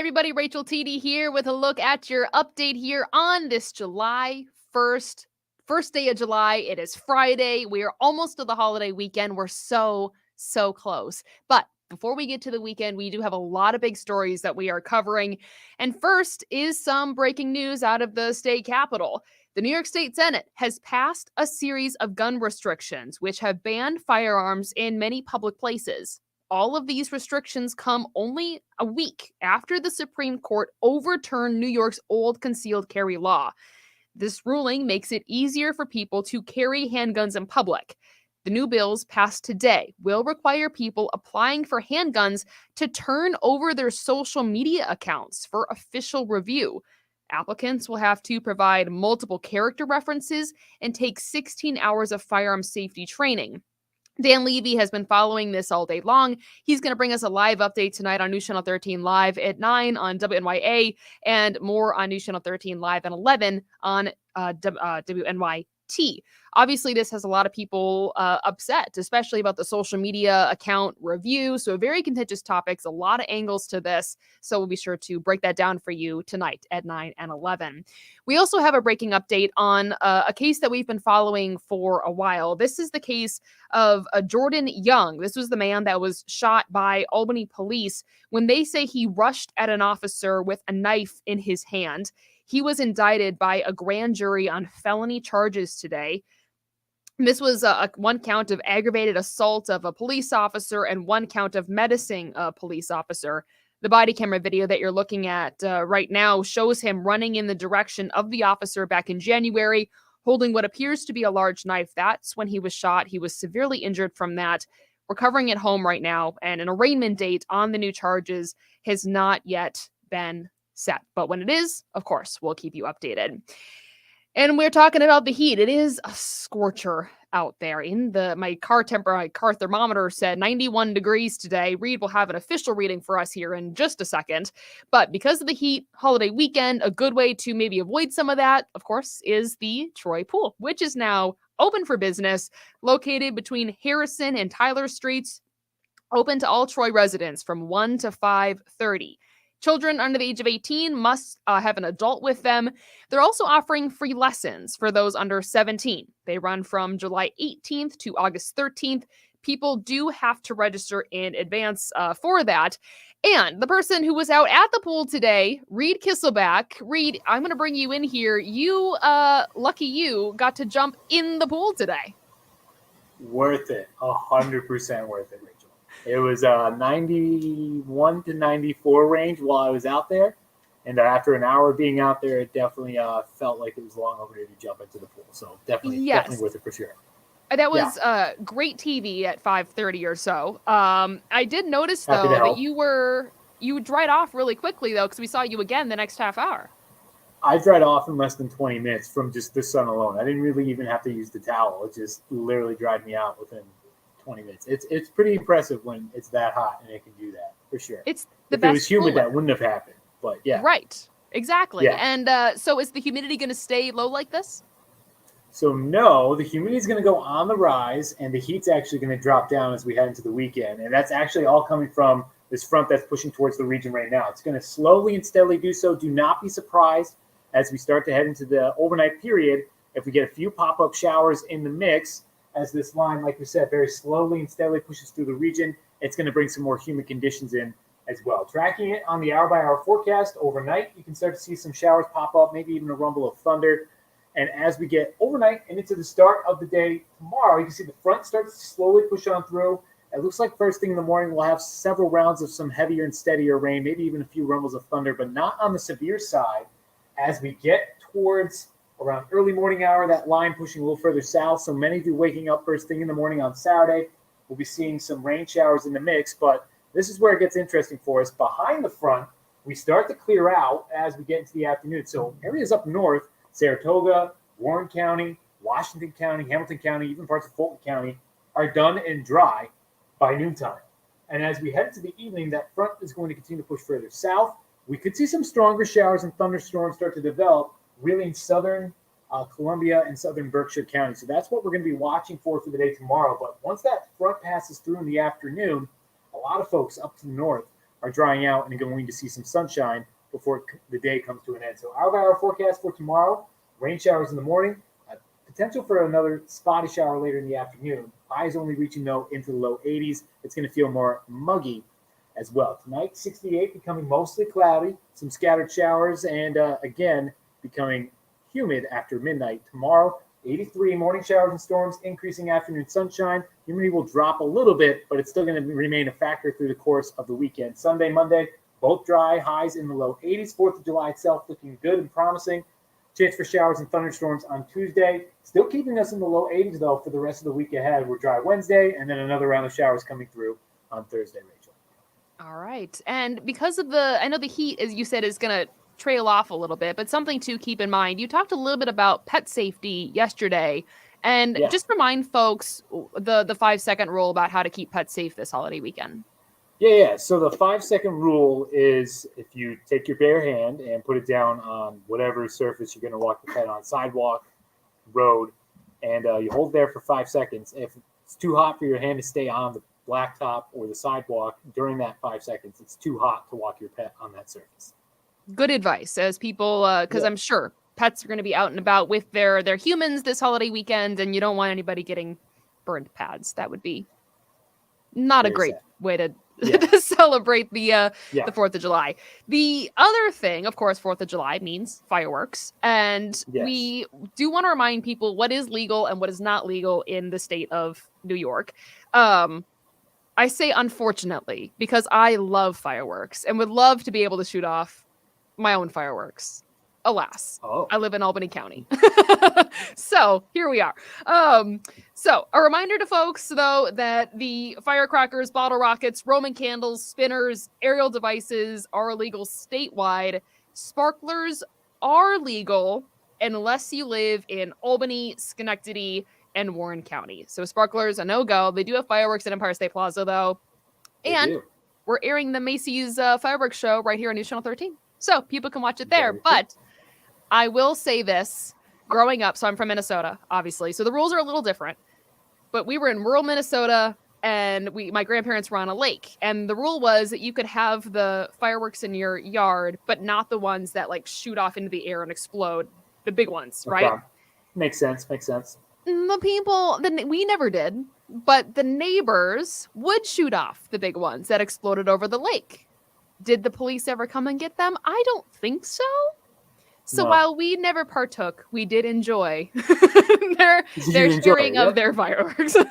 Everybody, Rachel TD here with a look at your update here on this July 1st, first day of July. It is Friday. We are almost to the holiday weekend. We're so close. But before we get to the weekend, we do have a lot of big stories that we are covering. And first is some breaking news out of the state capitol. The New York State Senate has passed a series of gun restrictions, which have banned firearms in many public places. All of these restrictions come only a week after the Supreme Court overturned New York's old concealed carry law. This ruling makes it easier for people to carry handguns in public. The new bills passed today will require people applying for handguns to turn over their social media accounts for official review. Applicants will have to provide multiple character references and take 16 hours of firearm safety training. Dan Levy has been following this all day long. He's going to bring us a live update tonight on News Channel 13 Live at 9 on WNYA and more on News Channel 13 Live at 11 on WNYT. Obviously, this has a lot of people upset, especially about the social media account review. So very contentious topics, a lot of angles to this. So we'll be sure to break that down for you tonight at 9 and 11. We also have a breaking update on a case that we've been following for a while. This is the case of Jordan Young. This was the man that was shot by Albany police when they say he rushed at an officer with a knife in his hand. He was indicted by a grand jury on felony charges today. This was one count of aggravated assault of a police officer and one count of menacing a police officer. The body camera video that you're looking at right now shows him running in the direction of the officer back in January, holding what appears to be a large knife. That's when he was shot. He was severely injured from that, recovering at home right now, and an arraignment date on the new charges has not yet been set. But when it is, of course, we'll keep you updated. And we're talking about the heat. It is a scorcher out there. My car thermometer said 91 degrees today. Reid will have an official reading for us here in just a second. But because of the heat, holiday weekend, a good way to maybe avoid some of that, of course, is the Troy Pool, which is now open for business, located between Harrison and Tyler Streets, open to all Troy residents from 1 to 5:30. Children under the age of 18 must have an adult with them. They're also offering free lessons for those under 17. They run from July 18th to August 13th. People do have to register in advance for that. And the person who was out at the pool today, Reid Kisselback. Reid, I'm going to bring you in here. You, lucky you, got to jump in the pool today. Worth it. 100% worth it, Rachel. It was 91 to 94 range while I was out there. And after an hour of being out there, it definitely felt like it was long overdue to jump into the pool. So definitely worth it for sure. That was great TV at 5:30 or so. I did notice, though, that you dried off really quickly, though, because we saw you again the next half hour. I dried off in less than 20 minutes from just the sun alone. I didn't really even have to use the towel. It just literally dried me out within 20 minutes. It's pretty impressive when it's that hot and it can do that, for sure. It's the if best it was humid, cooler. That wouldn't have happened. But yeah. Right. Exactly. Yeah. And so is the humidity going to stay low like this? So no, the humidity is going to go on the rise, and the heat's actually going to drop down as we head into the weekend. And that's actually all coming from this front that's pushing towards the region right now. It's going to slowly and steadily do so. Do not be surprised as we start to head into the overnight period if we get a few pop-up showers in the mix. As this line, like we said, very slowly and steadily pushes through the region, it's going to bring some more humid conditions in as well. Tracking it on the hour-by-hour forecast overnight, you can start to see some showers pop up, maybe even a rumble of thunder. And as we get overnight and into the start of the day tomorrow, you can see the front starts to slowly push on through. It looks like first thing in the morning we'll have several rounds of some heavier and steadier rain, maybe even a few rumbles of thunder, but not on the severe side. As we get towards around early morning hour, that line pushing a little further south. So many of you waking up first thing in the morning on Saturday will be seeing some rain showers in the mix. But this is where it gets interesting for us. Behind the front, we start to clear out as we get into the afternoon. So areas up north, Saratoga, Warren County, Washington County, Hamilton County, even parts of Fulton County are done and dry by noontime. And as we head into the evening, that front is going to continue to push further south. We could see some stronger showers and thunderstorms start to develop really in southern Columbia and southern Berkshire County. So that's what we're going to be watching for the day tomorrow. But once that front passes through in the afternoon, a lot of folks up to the north are drying out and going to see some sunshine before the day comes to an end. So our forecast for tomorrow: rain showers in the morning, potential for another spotty shower later in the afternoon. Highs only reaching though into the low 80s. It's going to feel more muggy as well. Tonight, 68, becoming mostly cloudy, some scattered showers, and again, becoming humid after midnight. Tomorrow, 83, morning showers and storms, increasing afternoon sunshine. Humidity will drop a little bit, but it's still going to remain a factor through the course of the weekend. Sunday, Monday, both dry, highs in the low 80s. 4th of July itself looking good and promising. Chance for showers and thunderstorms on Tuesday. Still keeping us in the low 80s, though, for the rest of the week ahead. We're dry Wednesday, and then another round of showers coming through on Thursday, Rachel. All right. And because of I know the heat, as you said, is going to trail off a little bit, but something to keep in mind. You talked a little bit about pet safety yesterday, and just remind folks the 5-second rule about how to keep pets safe this holiday weekend. Yeah. So the 5-second rule is if you take your bare hand and put it down on whatever surface you're going to walk the pet on, sidewalk, road, and you hold there for 5 seconds. If it's too hot for your hand to stay on the blacktop or the sidewalk during that 5 seconds, it's too hot to walk your pet on that surface. Good advice, as people, because I'm sure pets are going to be out and about with their humans this holiday weekend, and you don't want anybody getting burned pads. That would be not a great way to celebrate the 4th of July. The other thing, of course, 4th of July means fireworks. And we do want to remind people what is legal and what is not legal in the state of New York. I say unfortunately, because I love fireworks and would love to be able to shoot off my own fireworks. Alas, I live in Albany County. So here we are. So a reminder to folks, though, that the firecrackers, bottle rockets, Roman candles, spinners, aerial devices are illegal statewide. Sparklers are legal unless you live in Albany, Schenectady, and Warren County. So sparklers, a no-go. They do have fireworks at Empire State Plaza, though. And we're airing the Macy's fireworks show right here on News Channel 13. So people can watch it there. But I will say this, growing up, so I'm from Minnesota, obviously, so the rules are a little different, but we were in rural Minnesota, and my grandparents were on a lake, and the rule was that you could have the fireworks in your yard, but not the ones that, like, shoot off into the air and explode, the big ones, right? Makes sense. The people, we never did, but the neighbors would shoot off the big ones that exploded over the lake. Did the police ever come and get them? I don't think so. So while we never partook, we did enjoy their sharing of their fireworks. It's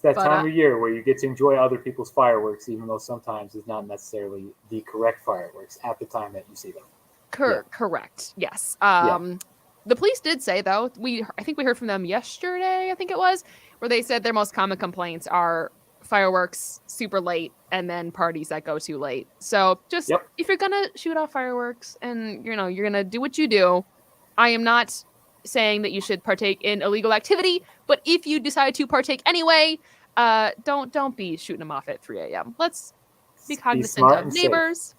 that time of year where you get to enjoy other people's fireworks, even though sometimes it's not necessarily the correct fireworks at the time that you see them. Correct. Yes. The police did say, though, I think we heard from them yesterday, I think it was, where they said their most common complaints are fireworks super late and then parties that go too late. So just if you're gonna shoot off fireworks and you're gonna do what you do, I am not saying that you should partake in illegal activity, but if you decide to partake anyway, don't be shooting them off at 3 a.m. Let's be cognizant of neighbors.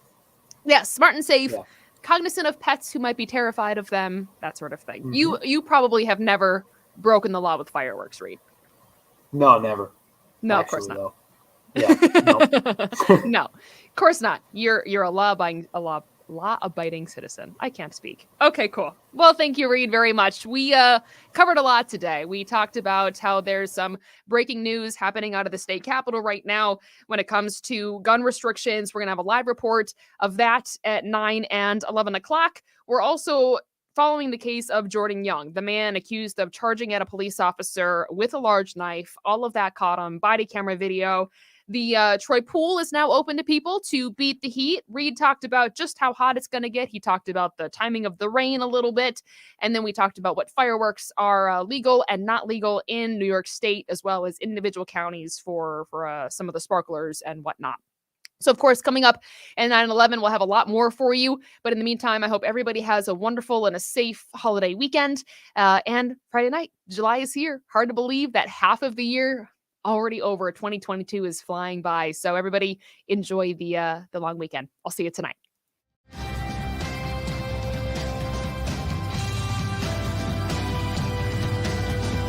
Smart and safe. Cognizant of pets who might be terrified of them, that sort of thing. You probably have never broken the law with fireworks, Reid. No, never. No, actually, of course not. No. No, of course not. You're a law-abiding citizen. I can't speak. Okay, cool. Well, thank you, Reid, very much. We covered a lot today. We talked about how there's some breaking news happening out of the state capitol right now when it comes to gun restrictions. We're going to have a live report of that at 9 and 11 o'clock. We're also following the case of Jordan Young, the man accused of charging at a police officer with a large knife. All of that caught on body camera video. The Troy pool is now open to people to beat the heat. Reid talked about just how hot it's going to get. He talked about the timing of the rain a little bit. And then we talked about what fireworks are legal and not legal in New York State, as well as individual counties for some of the sparklers and whatnot. So, of course, coming up at 9/11, we'll have a lot more for you. But in the meantime, I hope everybody has a wonderful and a safe holiday weekend. And Friday night, July is here. Hard to believe that half of the year already over. 2022 is flying by. So everybody enjoy the long weekend. I'll see you tonight.